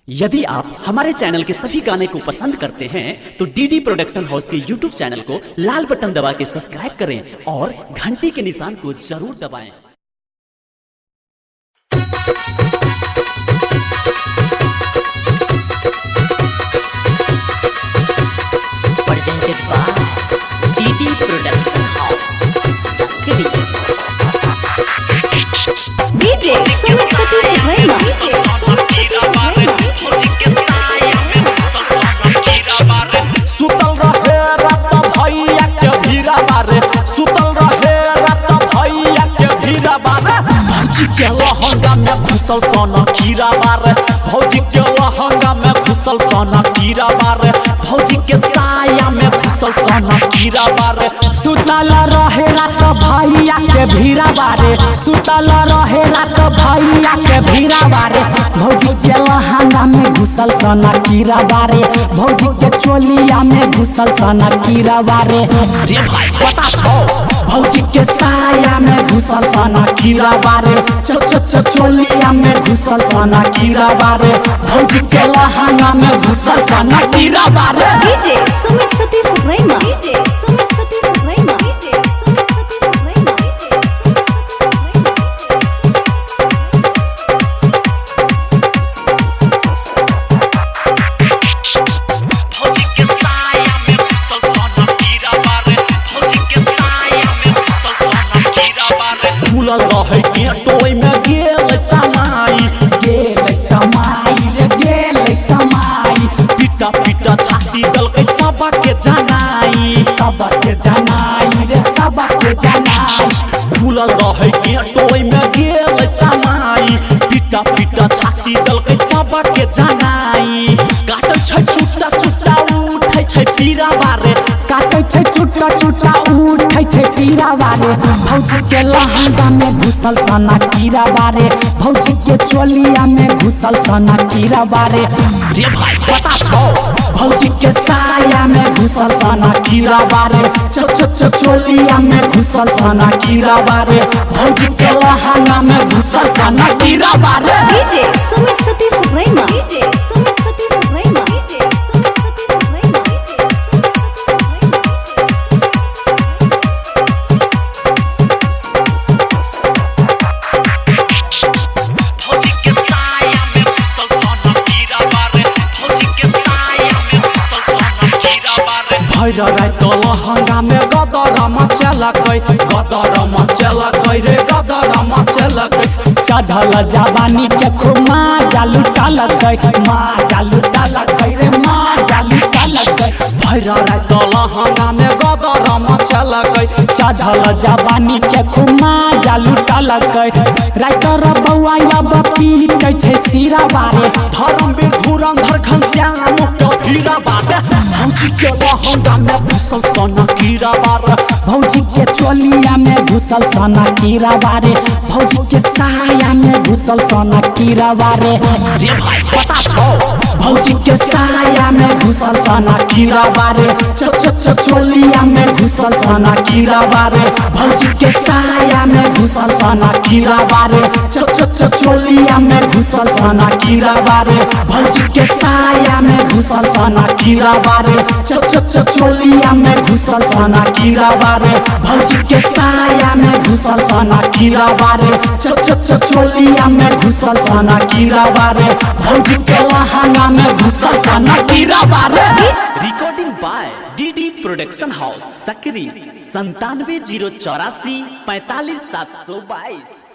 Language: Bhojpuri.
यदि आप हमारे चैनल के सभी गाने को पसंद करते हैं तो डीडी प्रोडक्शन हाउस के यूट्यूब चैनल को लाल बटन दबा के सब्सक्राइब करें और घंटी के निशान को जरूर दबाएं। Presented by DD Production House, Sakri. DJ Sumit Satish Rema. सुतल रहे रात भैया के भीरा बारे, सुतल रहे रात भैया के भीरा बारे। भौजी के लहंगा में घुसल सोना कीड़ा बारे, भौजी के लहंगा में घुसल सोना कीड़ा बारे, भौजी के साया में घुसल सोना कीड़ा बारे। सुतल रहे रात भैया के भीरा बारे, सुतल रहे रात भैया के भीरा बारे। भौजी के लहंगा में घुसल सोना कीड़ा बारे, भौजी के चोलिया में घुसल सोना कीड़ा बारे। रे भाई पता छो भौजी के साया में घुसल सोना कीड़ा बारे, चोलिया में घुसल सोना कीड़ा बारे। भौजी के लहंगा में घुसल सोना कीड़ा बारे। DJ Sumit Satish Rema. DJ Sumit Satish Rema. DJ Sumit Satish Rema. भौजी के साया में घुसल सोना कीड़ा बारे, भौजी के साया में घुसल सोना कीड़ा बारे। खुलल रहे गेटोई में गेल समाई, गेल समाई रे गेल समाई, पिटा पिटा छाती दल के सबके जनाई, सबके जनाई रे सबके जनाई। खुलल रहे गेटोई में गेल समाई, पिटा पिटा छाती दल के सबके जनाई। काटै छै चुट्टा चुट्टा उठै छै पीरा बारे, काटै छै चुट्टा चुट्टा उठै छै पीरा बारे। भौजी के लहंगा में घुसल सोना कीड़ा बारे, भौजी के चोलिया में घुसल सोना कीड़ा बारे। रे भाई पता छो भौजी के साया में घुसल सोना कीड़ा बारे, चोलिया में घुसल सोना कीड़ा बारे। भौजी के लहंगा में घुसल सोना कीड़ा बारे। DJ Sumit Satish Rema. DJ Sumit Satish Rema. DJ Sumit Satish Rema. भौजी के साया में घुसल सोना कीड़ा बारे, भौजी के साया में घुसल सोना कीड़ा बारे। भैर रात लहंगा में गदर मचलकै, गदर मचलकै रे गदर मचलकै। चढ़ल जवानी के खूब माजा लुटलकै, माजा लुटलकै रे माजा लुटलकै। भैर रात लहंगा में गदर मचलकै, चढ़ल जवानी के खूब माजा लुटलकै। राइतर बौआ अब पीटै छै सिरा बारे, धर्मवीर धुरंधर घनश्याम के भीरा बारे। भौजी के लहंगा में घुसल सोना कीड़ा बारे, भौजी के चोलिया में घुसल सोना कीड़ा बारे। भौजी के साया में घुसल सोना कीड़ा बारे। रे भाई पता छो भौजी के साया में घुसल सोना कीड़ा बारे, चोलिया में घुसल सोना कीड़ा बारे। भौजी के साया में घुसल सोना कीड़ा बारे, चोलिया में घुसल सोना कीड़ा बारे। भौजी के साया में घुसल सोना कीड़ा बारे, चोलिया में घुसल सोना कीड़ा बारे। भौजी के साया में घुसल सोना कीड़ा बारे, चोलिया में घुसल सोना कीड़ा बारे। भौजी के लहंगा में घुसल सोना कीड़ा बारे। Recording by DD production house Sakri 97 084 45 722।